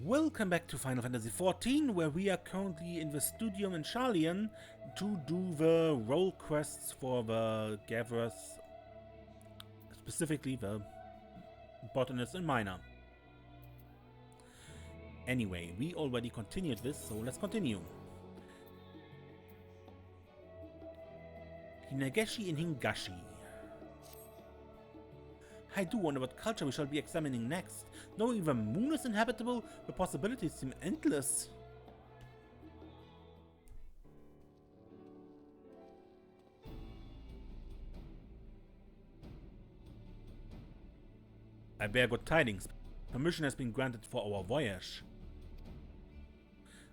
Welcome back to Final Fantasy XIV, where we are currently in the studio in Charlian to do the role quests for the gatherers, specifically the botanist and miner. Anyway, we already continued this, so let's continue. Hinageshi and Hinageshi. I do wonder what culture we shall be examining next. Knowing the moon is inhabitable, the possibilities seem endless. I bear good tidings. Permission has been granted for our voyage.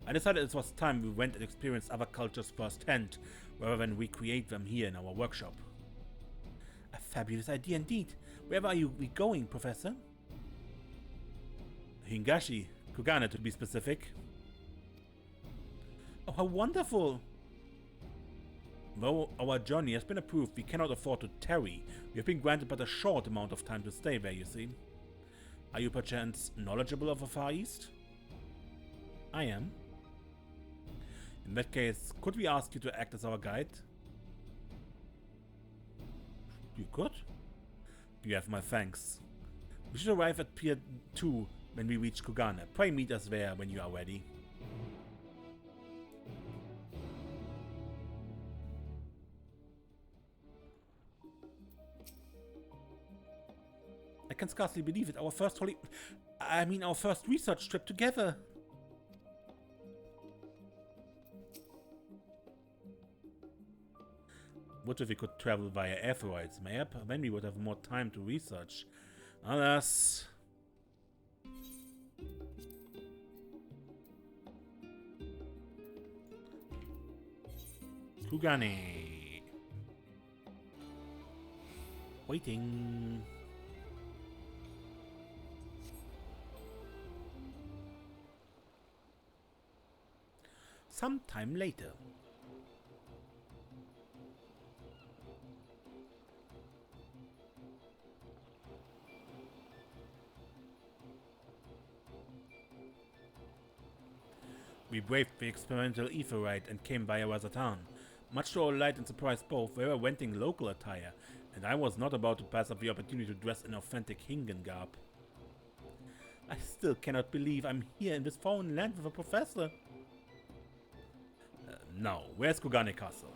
I decided it was time we went and experienced other cultures firsthand, rather than recreate them here in our workshop. A fabulous idea indeed. Where are we going, Professor? Hinageshi, Kugane to be specific. Oh, how wonderful! Though our journey has been approved, we cannot afford to tarry. We have been granted but a short amount of time to stay there, you see. Are you perchance knowledgeable of the Far East? I am. In that case, could we ask you to act as our guide? You could? You have my thanks. We should arrive at Pier 2 when we reach Kugane. Pray meet us there when you are ready. I can scarcely believe it. Our first research trip together. What if we could travel via aeroids, Mayap? Then we would have more time to research. Alas. Kugane. Waiting. Sometime later. We braved the experimental ether ride and came via Razatan. Much to our delight and surprise both, we were renting local attire, and I was not about to pass up the opportunity to dress in authentic Hingan garb. I still cannot believe I'm here in this foreign land with a professor. Now, where's Kugane Castle?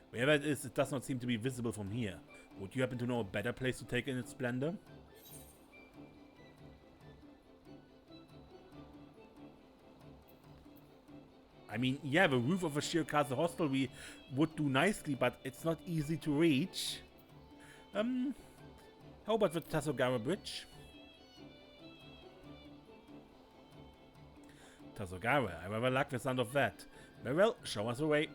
Wherever it is, it does not seem to be visible from here. Would you happen to know a better place to take in its splendor? I mean, yeah, the roof of a sheer castle hostelry would do nicely, but it's not easy to reach. How about the Tasogara Bridge? Tasogara, I rather like the sound of that. Very well, show us the way.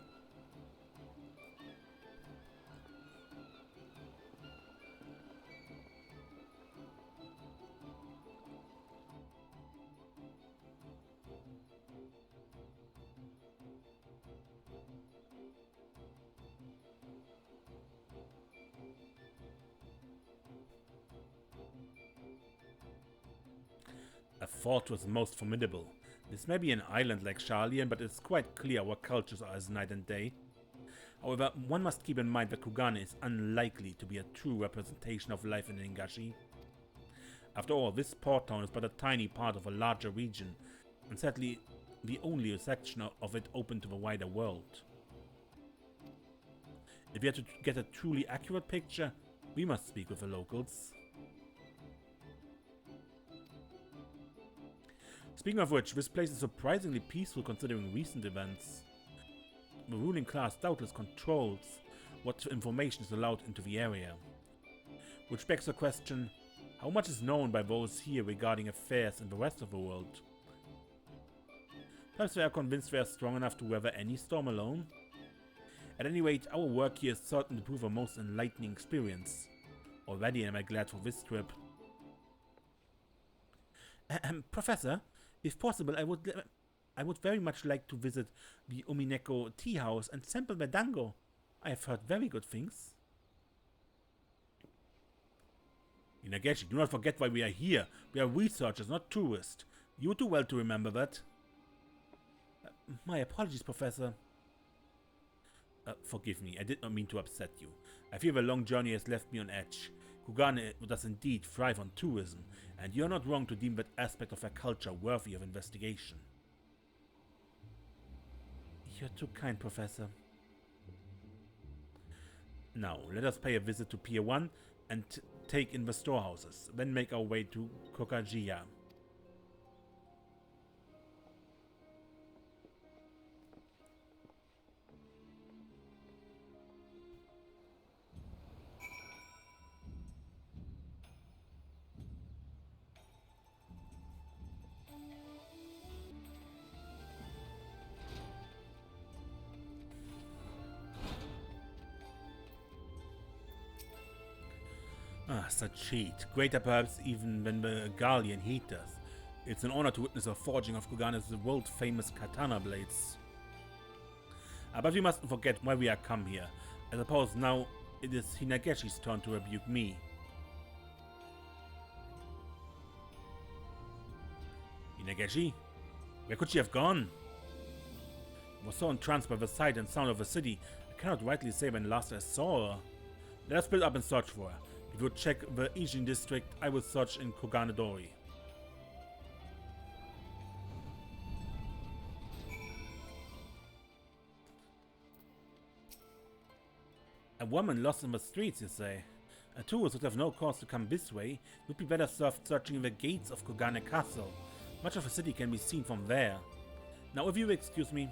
A fortress most formidable. This may be an island like Charlian, but it's quite clear our cultures are as night and day. However, one must keep in mind that Kugane is unlikely to be a true representation of life in Hinageshi. After all, this port town is but a tiny part of a larger region, and sadly the only section of it open to the wider world. If we are to get a truly accurate picture, we must speak with the locals. Speaking of which, this place is surprisingly peaceful considering recent events. The ruling class doubtless controls what information is allowed into the area. Which begs the question, how much is known by those here regarding affairs in the rest of the world? Perhaps they are convinced they are strong enough to weather any storm alone? At any rate, our work here is certain to prove a most enlightening experience. Already am I glad for this trip. Professor? If possible, I would very much like to visit the Umineko tea house and sample the dango. I have heard very good things. Hinageshi, do not forget why we are here. We are researchers, not tourists. You do well to remember that. My apologies, Professor. Forgive me, I did not mean to upset you. I fear the long journey has left me on edge. Kugane does indeed thrive on tourism, and you are not wrong to deem that aspect of their culture worthy of investigation. You're too kind, Professor. Now, let us pay a visit to Pier 1 and take in the storehouses, then make our way to Kokajiya. Such heat. Greater perhaps even than the Gallian heaters. It's an honor to witness the forging of Kugane's world-famous katana blades. But we mustn't forget why we are come here. I suppose now it is Hinageshi's turn to rebuke me. Hinageshi? Where could she have gone? I was so entranced by the sight and sound of the city, I cannot rightly say when last I saw her. Let us split up and search for her. If you check the Ijin district, I will search in Koganedori. A woman lost in the streets, you say? A tourist would have no cause to come this way. It would be better served searching the gates of Kogane Castle. Much of the city can be seen from there. Now, if you will excuse me.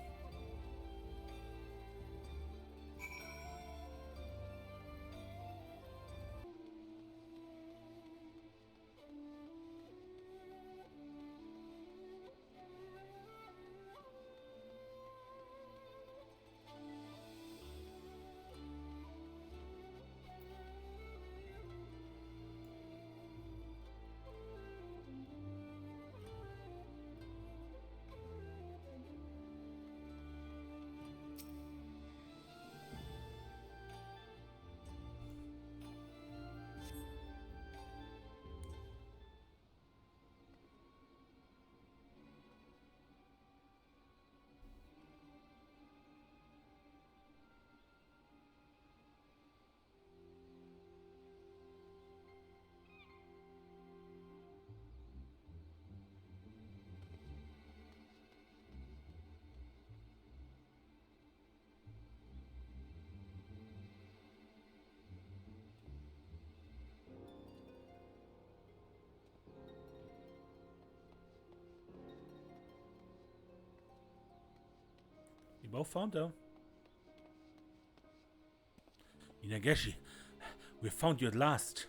You both found her. Hinageshi, we found you at last.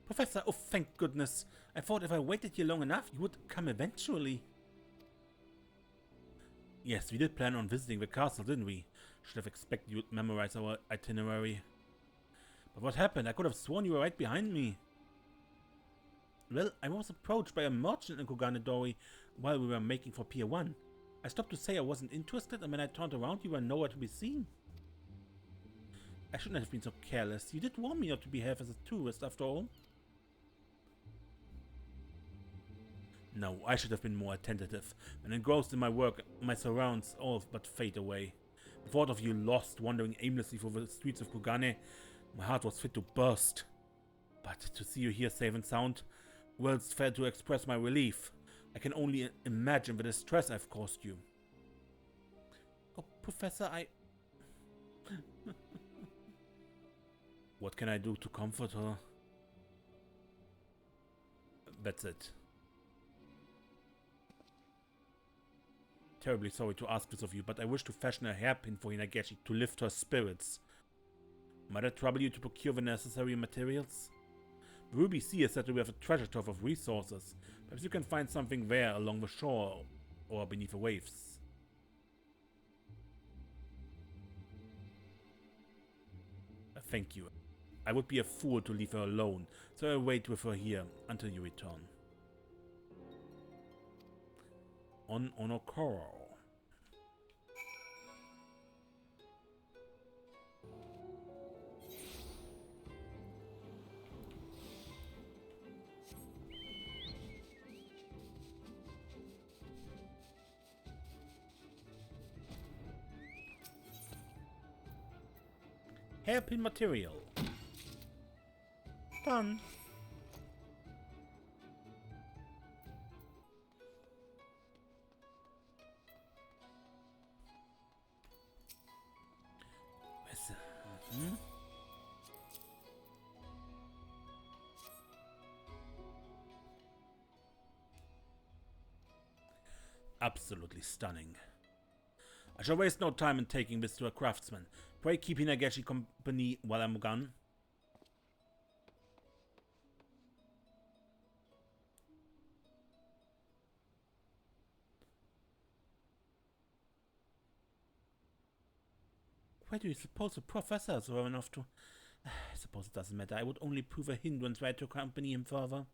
Professor, oh thank goodness. I thought if I waited here long enough, you would come eventually. Yes, we did plan on visiting the castle, didn't we? Should have expected you would memorize our itinerary. But what happened? I could have sworn you were right behind me. Well, I was approached by a merchant in Koganedori while we were making for Pier 1. I stopped to say I wasn't interested, and when I turned around, you were nowhere to be seen. I shouldn't have been so careless. You did warn me not to behave as a tourist, after all. No, I should have been more attentive. When engrossed in my work, my surrounds all but fade away. The thought of you lost, wandering aimlessly through the streets of Kugane, my heart was fit to burst. But to see you here safe and sound, words failed to express my relief. I can only imagine the distress I've caused you. Oh, Professor, What can I do to comfort her? That's it. Terribly sorry to ask this of you, but I wish to fashion a hairpin for Hinageshi to lift her spirits. Might I trouble you to procure the necessary materials? The Ruby Sea is said to have a treasure trove of resources. Perhaps you can find something there along the shore or beneath the waves. Thank you. I would be a fool to leave her alone, so I'll wait with her here until you return. On Onokoro. hairpin material. Done. Absolutely stunning. I shall waste no time in taking this to a craftsman. Pray keep Hinageshi company while I'm gone. Where do you suppose the professors were enough to... I suppose it doesn't matter. I would only prove a hindrance were I to accompany him further.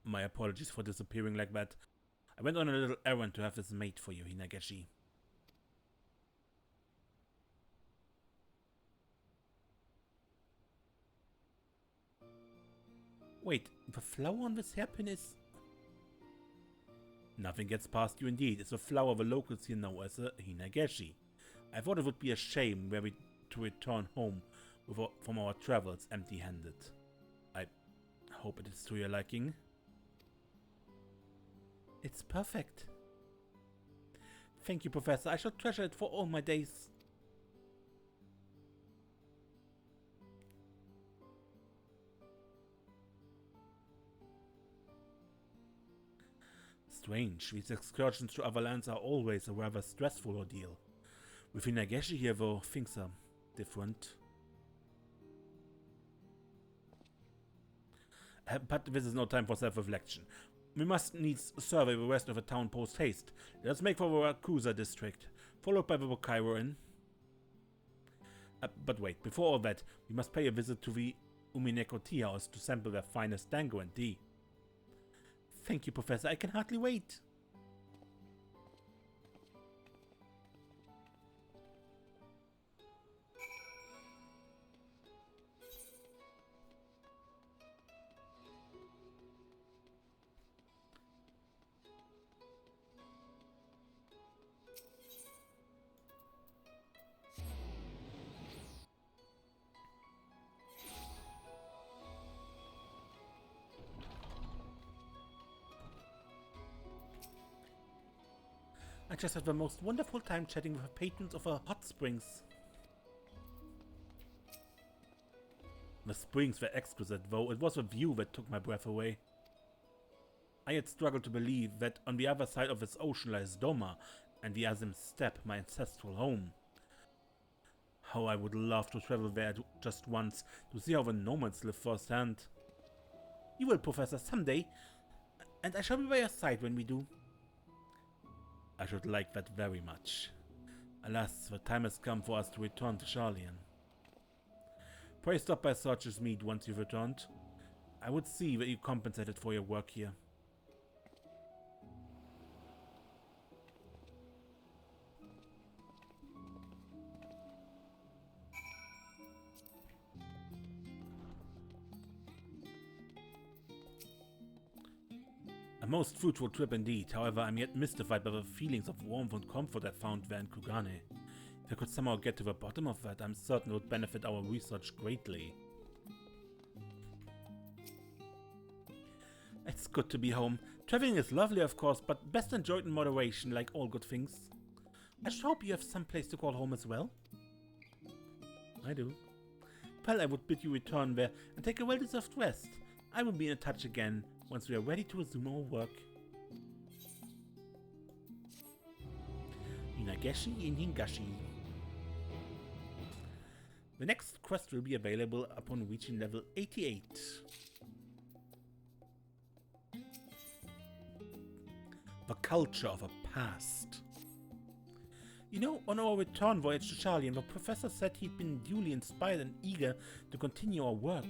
My apologies for disappearing like that. I went on a little errand to have this made for you, Hinageshi. Wait, the flower on this hairpin is... Nothing gets past you indeed. It's a flower the locals here know as a Hinageshi. I thought it would be a shame were we to return home from our travels empty-handed. I hope it is to your liking. It's perfect. Thank you, Professor. I shall treasure it for all my days. Strange. These excursions to other lands are always a rather stressful ordeal. With Hinageshi here, though, things are different. But this is no time for self-reflection. We must needs survey the rest of the town post-haste. Let us make for the Rakusa district, followed by the Bokairoin. But wait, before all that, we must pay a visit to the Umineko tea house to sample their finest dango and tea. Thank you, Professor. I can hardly wait. I just had the most wonderful time chatting with the patrons of our hot springs. The springs were exquisite, though it was the view that took my breath away. I had struggled to believe that on the other side of this ocean lies Doma and the Azim Steppe, my ancestral home. How I would love to travel there just once to see how the nomads live firsthand. You will, Professor, someday, and I shall be by your side when we do. I should like that very much. Alas, the time has come for us to return to Sharlayan. Pray stop by Searcher's Mead once you've returned. I would see that you compensated for your work here. A most fruitful trip indeed. However, I'm yet mystified by the feelings of warmth and comfort I found there in Kugane. If I could somehow get to the bottom of that, I'm certain it would benefit our research greatly. It's good to be home. Traveling is lovely, of course, but best enjoyed in moderation, like all good things. I should hope you have some place to call home as well. I do. Well, I would bid you return there and take a well-deserved rest. I will be in touch again once we are ready to resume our work. Hinageshi in Hinageshi. The next quest will be available upon reaching level 88. The culture of a past. You know, on our return voyage to Sharlayan, the professor said he'd been duly inspired and eager to continue our work.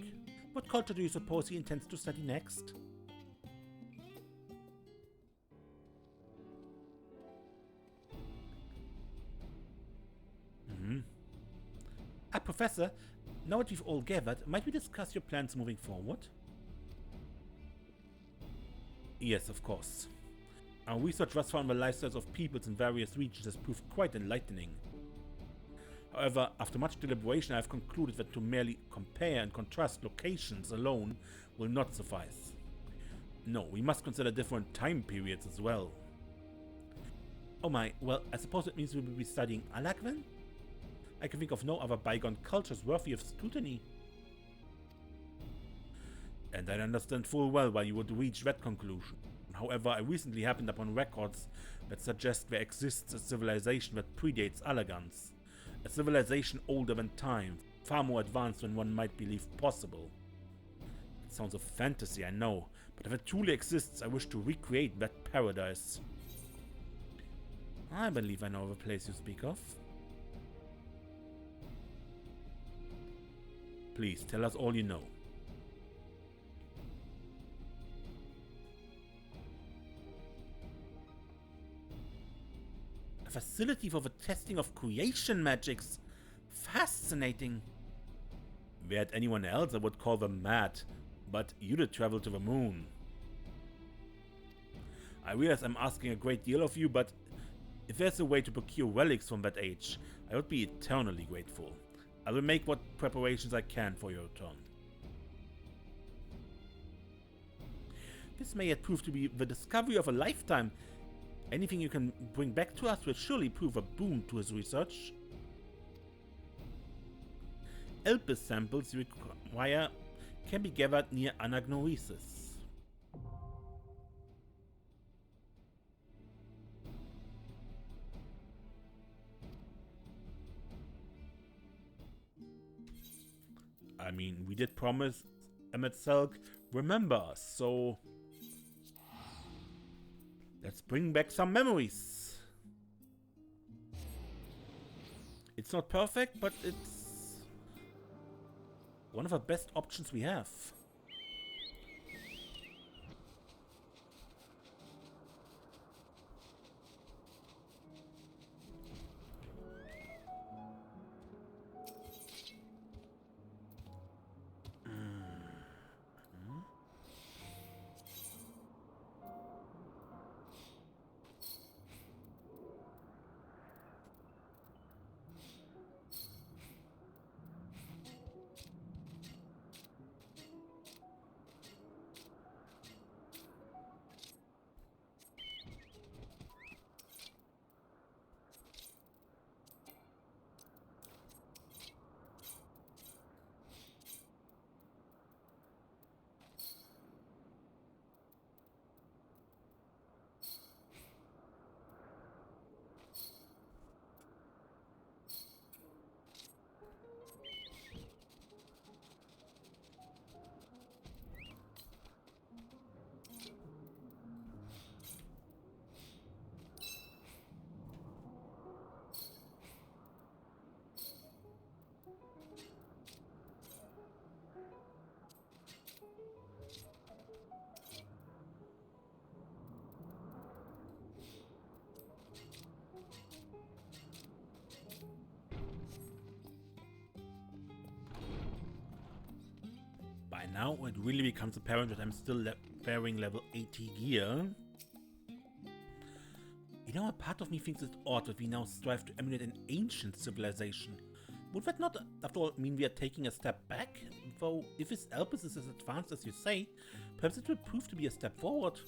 What culture do you suppose he intends to study next? Professor, now that we've all gathered, might we discuss your plans moving forward? Yes, of course. Our research thus far on the lifestyles of peoples in various regions has proved quite enlightening. However, after much deliberation I have concluded that to merely compare and contrast locations alone will not suffice. No, we must consider different time periods as well. Oh my, well, I suppose it means we will be studying Alak then? I can think of no other bygone cultures worthy of scrutiny. And I understand full well why you would reach that conclusion. However, I recently happened upon records that suggest there exists a civilization that predates Alagans. A civilization older than time, far more advanced than one might believe possible. It sounds a fantasy, I know, but if it truly exists, I wish to recreate that paradise. I believe I know the place you speak of. Please, tell us all you know. A facility for the testing of creation magics. Fascinating. If we had anyone else, I would call them mad, but you did travel to the moon. I realize I'm asking a great deal of you, but if there's a way to procure relics from that age, I would be eternally grateful. I will make what preparations I can for your return. This may yet prove to be the discovery of a lifetime. Anything you can bring back to us will surely prove a boon to his research. Elpis samples you require can be gathered near Anagnoresis. I mean, we did promise Emmet Selk remember us, so let's bring back some memories. It's not perfect, but it's one of the best options we have. By now, it really becomes apparent that I'm still wearing level 80 gear. You know, a part of me thinks it's odd that we now strive to emulate an ancient civilization. Would that not, after all, mean we are taking a step back? Though, if this Elpis is as advanced as you say, perhaps it will prove to be a step forward.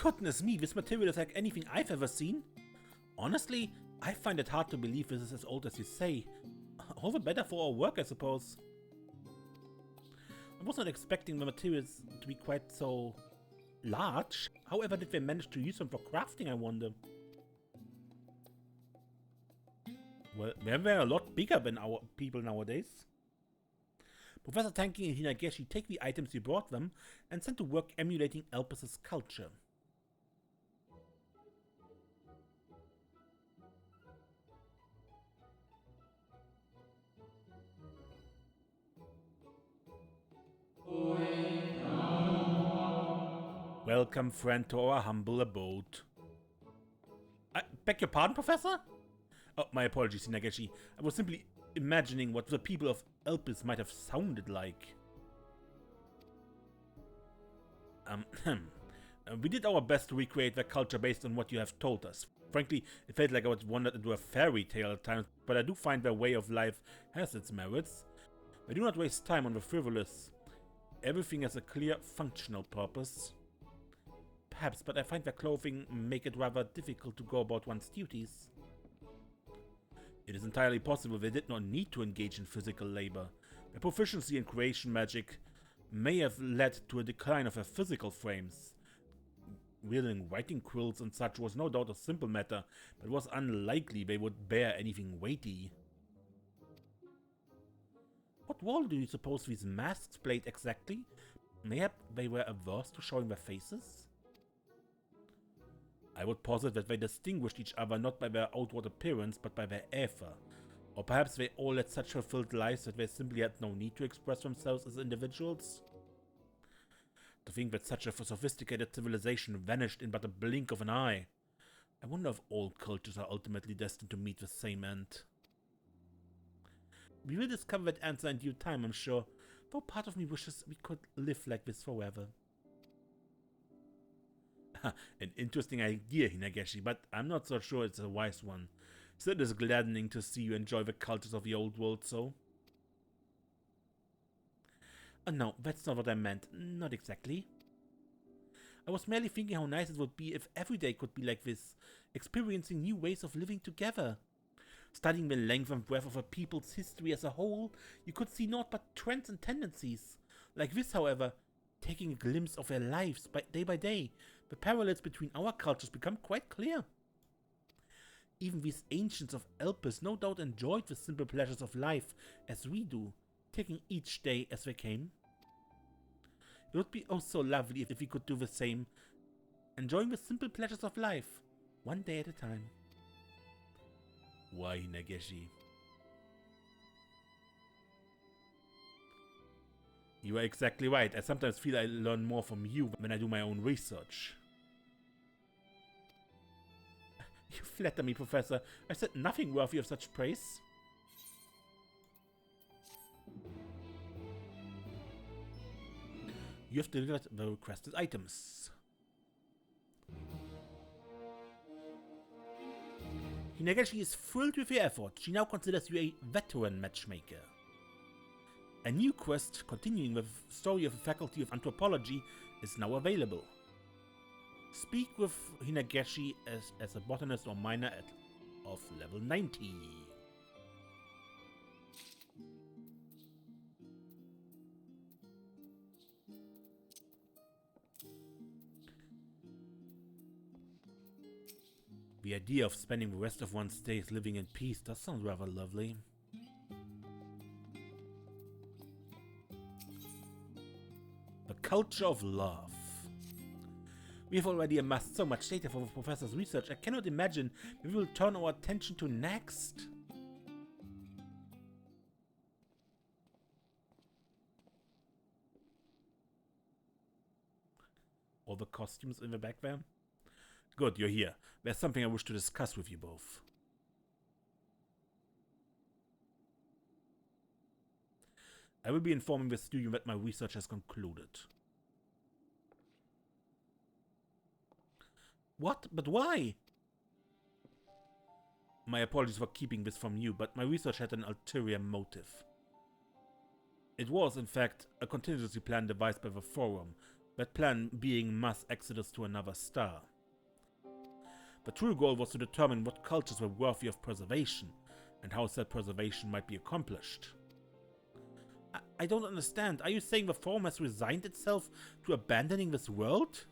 Goodness me, this material is like anything I've ever seen. Honestly, I find it hard to believe this is as old as you say. All the better for our work, I suppose. I was not expecting the materials to be quite so large. However, did they manage to use them for crafting, I wonder? Well, they're a lot bigger than our people nowadays. Professor Tankin and Hinageshi take the items you brought them and send to work emulating Elpis' culture. Welcome, friend, to our humble abode. I beg your pardon, Professor? Oh, my apologies, Hinageshi. I was simply imagining what the people of Elpis might have sounded like. We did our best to recreate their culture based on what you have told us. Frankly, it felt like I was wandered into a fairy tale at times, but I do find their way of life has its merits. I do not waste time on the frivolous. Everything has a clear, functional purpose. Perhaps, but I find their clothing make it rather difficult to go about one's duties. It is entirely possible they did not need to engage in physical labor. Their proficiency in creation magic may have led to a decline of their physical frames. Wielding writing quills and such was no doubt a simple matter, but it was unlikely they would bear anything weighty. What role do you suppose these masks played exactly? Mayhap they were averse to showing their faces? I would posit that they distinguished each other not by their outward appearance, but by their aether. Or perhaps they all led such fulfilled lives that they simply had no need to express themselves as individuals? To think that such a sophisticated civilization vanished in but a blink of an eye. I wonder if all cultures are ultimately destined to meet the same end. We will discover that answer in due time, I'm sure, though part of me wishes we could live like this forever. An interesting idea, Hinageshi, but I'm not so sure it's a wise one. Still, it is gladdening to see you enjoy the cultures of the old world so. Oh no, that's not what I meant. Not exactly. I was merely thinking how nice it would be if every day could be like this, experiencing new ways of living together. Studying the length and breadth of a people's history as a whole, you could see naught but trends and tendencies. Like this, however, taking a glimpse of their lives day by day, the parallels between our cultures become quite clear. Even these ancients of Elpis no doubt enjoyed the simple pleasures of life as we do, taking each day as they came. It would be oh so lovely if we could do the same, enjoying the simple pleasures of life, one day at a time. Why, Hinageshi? You are exactly right. I sometimes feel I learn more from you when I do my own research. You flatter me, Professor. I said nothing worthy of such praise. You have delivered the requested items. Hinageshi is thrilled with your effort. She now considers you a veteran matchmaker. A new quest continuing the story of the Faculty of Anthropology is now available. Speak with Hinageshi as a botanist or miner of level 90. The idea of spending the rest of one's days living in peace does sound rather lovely. The culture of love. We have already amassed so much data for the professor's research, I cannot imagine we will turn our attention to next. All the costumes in the back there? Good, you're here. There's something I wish to discuss with you both. I will be informing the studio that my research has concluded. What? But why? My apologies for keeping this from you, but my research had an ulterior motive. It was, in fact, a contingency plan devised by the Forum, that plan being mass exodus to another star. The true goal was to determine what cultures were worthy of preservation, and how said preservation might be accomplished. I don't understand. Are you saying the Forum has resigned itself to abandoning this world?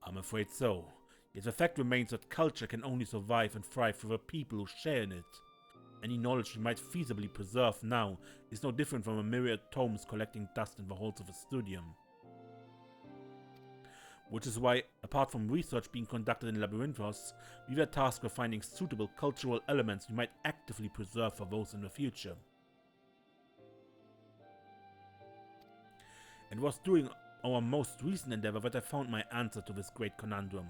I'm afraid so. Yet the fact remains that culture can only survive and thrive through the people who share in it. Any knowledge we might feasibly preserve now is no different from a myriad tomes collecting dust in the halls of a studium. Which is why, apart from research being conducted in Labyrinthos, we were tasked with finding suitable cultural elements we might actively preserve for those in the future. It was during our most recent endeavor that I found my answer to this great conundrum.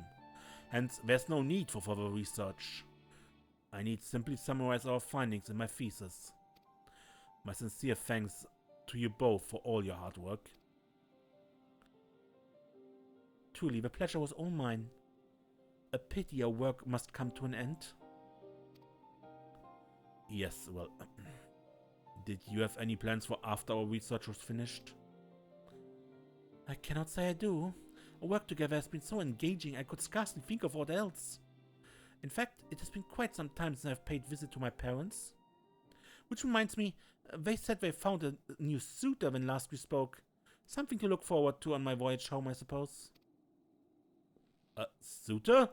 Hence, there's no need for further research. I need simply summarize our findings in my thesis. My sincere thanks to you both for all your hard work. Truly, the pleasure was all mine. A pity our work must come to an end. Yes, well, did you have any plans for after our research was finished? I cannot say I do. Our work together has been so engaging I could scarcely think of what else. In fact, it has been quite some time since I've paid visit to my parents. Which reminds me, they said they found a new suitor when last we spoke. Something to look forward to on my voyage home, I suppose. A suitor?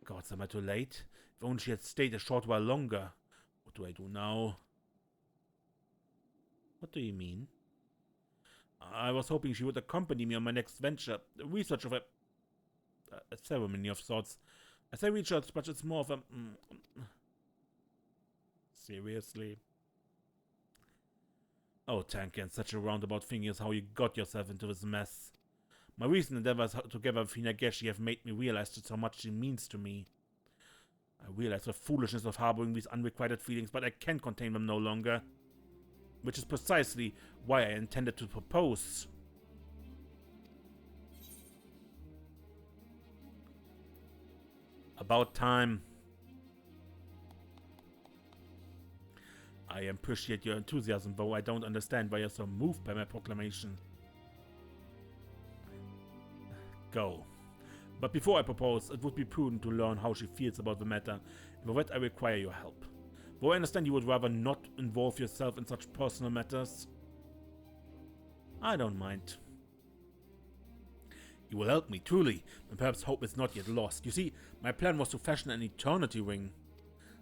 Gods, am I too late? If only she had stayed a short while longer. What do I do now? What do you mean? I was hoping she would accompany me on my next venture, the research of a ceremony of sorts. I say research, but it's more of a... Seriously? Oh, Tankin, such a roundabout thing is how you got yourself into this mess. My recent endeavors together with Hinageshi have made me realize just how much she means to me. I realize the foolishness of harboring these unrequited feelings, but I can't contain them no longer. Which is precisely why I intended to propose. About time. I appreciate your enthusiasm, though I don't understand why you're so moved by my proclamation. Go. But before I propose, it would be prudent to learn how she feels about the matter, and for that I require your help. Though I understand you would rather not involve yourself in such personal matters, I don't mind. You will help me, truly, and perhaps hope is not yet lost. You see, my plan was to fashion an eternity ring.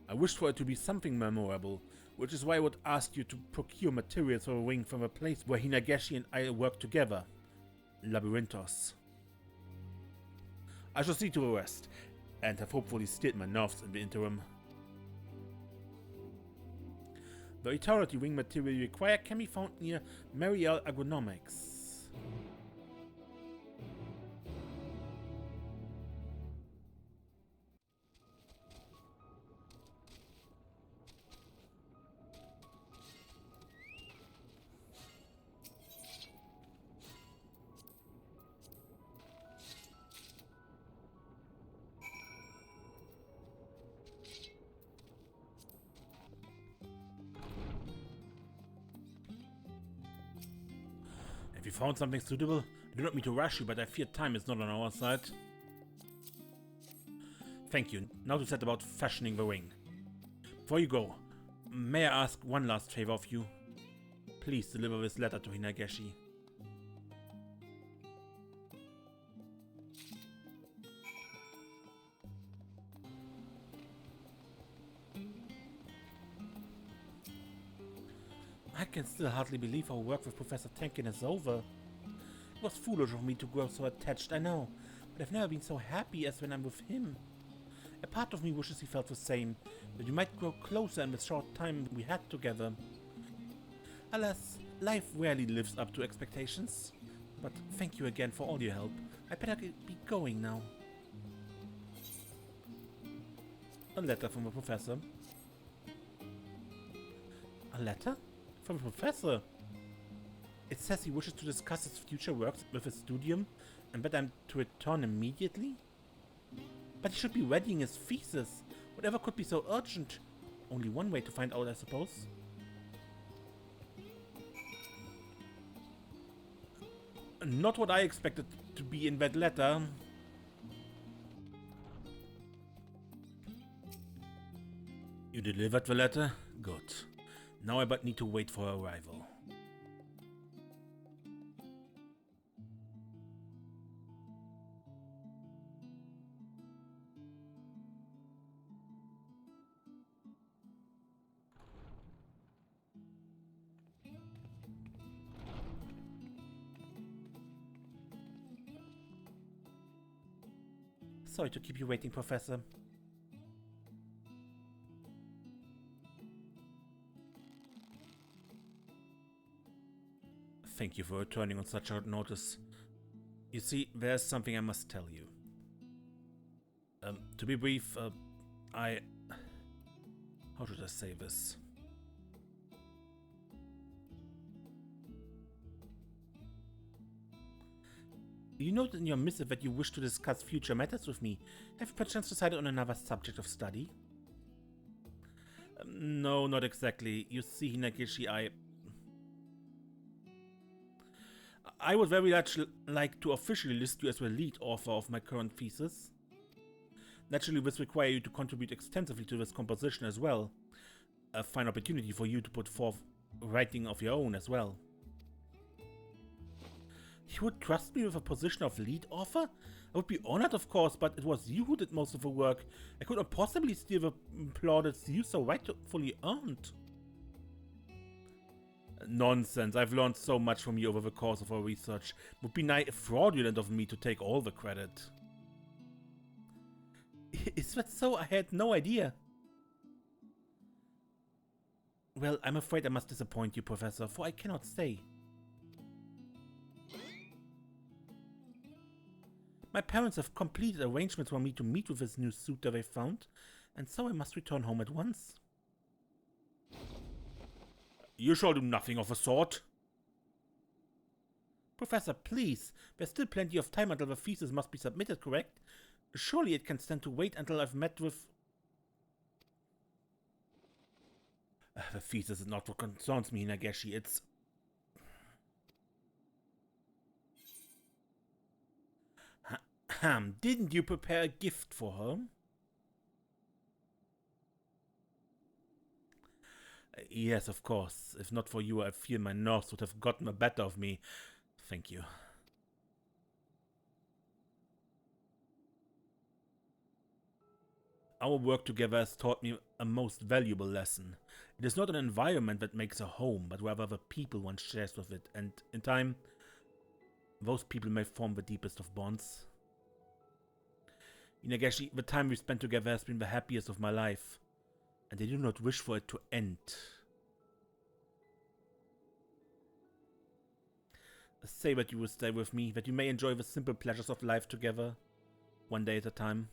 I wished for it to be something memorable, which is why I would ask you to procure materials for a ring from a place where Hinageshi and I work together, Labyrinthos. I shall see to the rest, and have hopefully stilled my nerves in the interim. The eternity ring material you require can be found near Mariel Agronomics. Have you found something suitable? I do not mean to rush you, but I fear time is not on our side. Thank you. Now to set about fashioning the ring. Before you go, may I ask one last favor of you? Please deliver this letter to Hinageshi. I can still hardly believe our work with Professor Tankin is over. It was foolish of me to grow so attached, I know, but I've never been so happy as when I'm with him. A part of me wishes he felt the same, that we might grow closer in the short time we had together. Alas, life rarely lives up to expectations. But thank you again for all your help. I better be going now. A letter from the professor. A letter? From the professor? It says he wishes to discuss his future works with his studium and that I'm to return immediately? But he should be readying his thesis. Whatever could be so urgent? Only one way to find out, I suppose. Not what I expected to be in that letter. You delivered the letter? Good. Now I but need to wait for her arrival. Sorry to keep you waiting, Professor. Thank you for returning on such short notice. You see, there's something I must tell you. To be brief, how should I say this? You noted in your missive that you wish to discuss future matters with me. Have you perchance decided on another subject of study? No, not exactly. You see, Hinageshi, I would very much like to officially list you as the lead author of my current thesis. Naturally, this requires you to contribute extensively to this composition as well. A fine opportunity for you to put forth writing of your own as well. You would trust me with a position of lead author? I would be honored, of course, but it was you who did most of the work. I could not possibly steal the plaudits you so rightfully earned. Nonsense. I've learned so much from you over the course of our research. It would be fraudulent of me to take all the credit. Is that so? I had no idea. Well, I'm afraid I must disappoint you, Professor, for I cannot stay. My parents have completed arrangements for me to meet with this new suitor they found, and so I must return home at once. You shall do nothing of the sort. Professor, please. There's still plenty of time until the thesis must be submitted, correct? Surely it can stand to wait until I've met with... The thesis is not what concerns me, Hinageshi. It's... Didn't you prepare a gift for her? Yes, of course. If not for you, I feel my nerves would have gotten the better of me. Thank you. Our work together has taught me a most valuable lesson. It is not an environment that makes a home, but rather the people one shares with it, and in time, those people may form the deepest of bonds. Hinageshi, the time we spent together has been the happiest of my life, and I do not wish for it to end. Say that you will stay with me, that you may enjoy the simple pleasures of life together, one day at a time.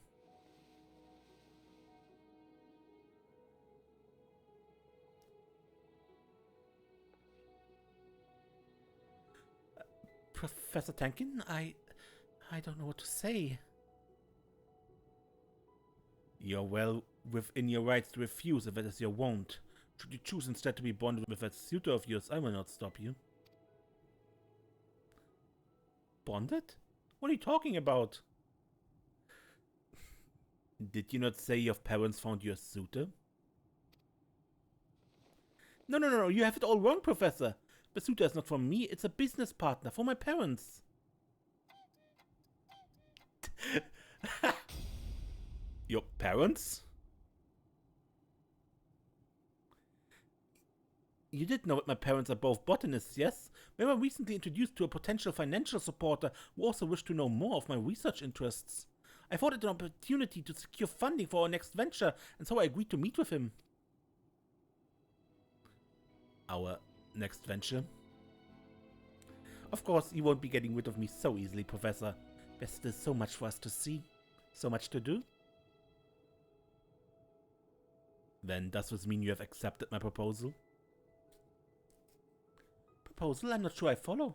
Professor Tankin, I don't know what to say. You're well within your rights to refuse if that is your wont. Should you choose instead to be bonded with that suitor of yours, I will not stop you. Bonded? What are you talking about? Did you not say your parents found you a suitor? No, you have it all wrong, Professor. The suitor is not for me, it's a business partner for my parents. Your parents? You did know that my parents are both botanists, yes? They were recently introduced to a potential financial supporter who also wished to know more of my research interests. I thought it an opportunity to secure funding for our next venture, and so I agreed to meet with him. Our next venture? Of course, you won't be getting rid of me so easily, Professor. There's still so much for us to see, so much to do. Then does this mean you have accepted my proposal? Proposal? I'm not sure I follow.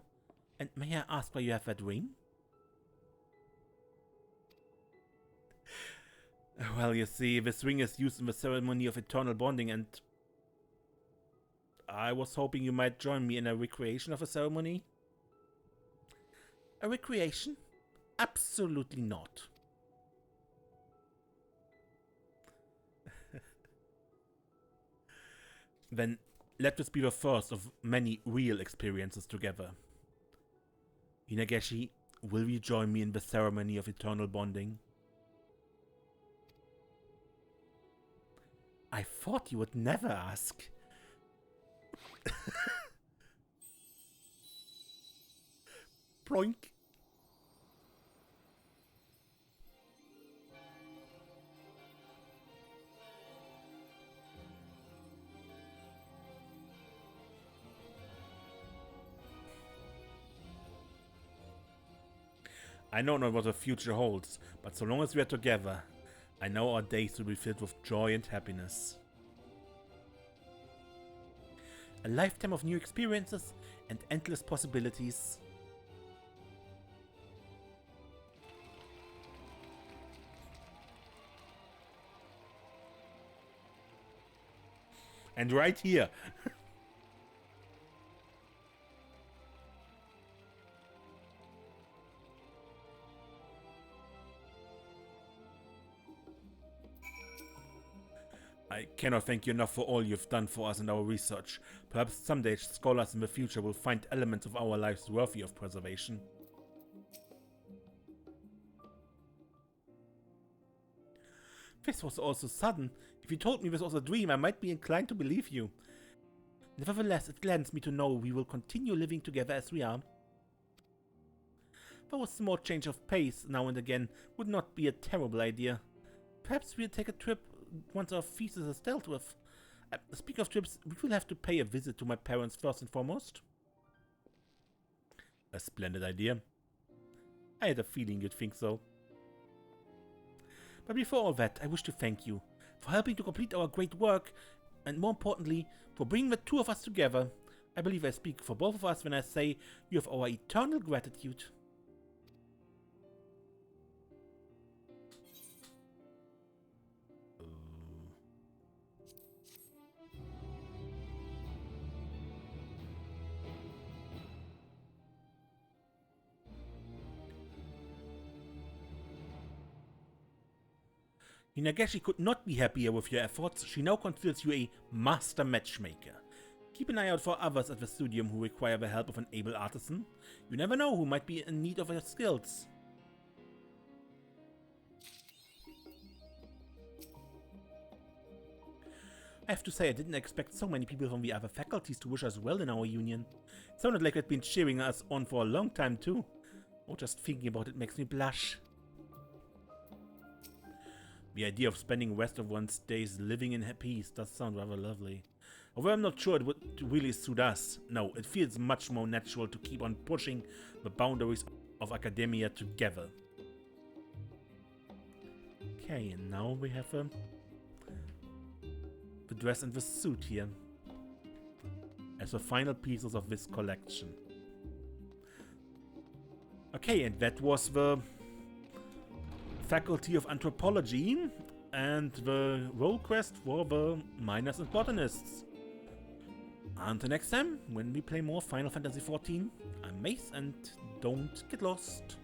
And may I ask why you have that ring? Well, you see, this ring is used in the ceremony of eternal bonding, and I was hoping you might join me in a recreation of a ceremony. A recreation? Absolutely not. Then let this be the first of many real experiences together. Hinageshi, will you join me in the ceremony of eternal bonding? I thought you would never ask. Ploink. I don't know what the future holds, but so long as we are together, I know our days will be filled with joy and happiness. A lifetime of new experiences and endless possibilities. And right here. I cannot thank you enough for all you've done for us and our research. Perhaps someday scholars in the future will find elements of our lives worthy of preservation. This was all so sudden. If you told me this was a dream, I might be inclined to believe you. Nevertheless, it gladdens me to know we will continue living together as we are. Though a small change of pace now and again would not be a terrible idea. Perhaps we'll take a trip once our thesis is dealt with. Speaking of trips, we will have to pay a visit to my parents first and foremost. A splendid idea. I had a feeling you'd think so. But before all that, I wish to thank you for helping to complete our great work, and more importantly, for bringing the two of us together. I believe I speak for both of us when I say you have our eternal gratitude. Hinageshi could not be happier with your efforts. She now considers you a master matchmaker. Keep an eye out for others at the studium who require the help of an able artisan. You never know who might be in need of your skills. I have to say, I didn't expect so many people from the other faculties to wish us well in our union. It sounded like they'd been cheering us on for a long time too. Oh, just thinking about it makes me blush. The idea of spending the rest of one's days living in peace does sound rather lovely. Although I'm not sure it would really suit us. No, it feels much more natural to keep on pushing the boundaries of academia together. Okay, and now we have the dress and the suit here as the final pieces of this collection. Okay, and that was the Faculty of Anthropology and the Rolequest for the miners and botanists. Until next time, when we play more Final Fantasy XIV, I'm Mace, and don't get lost.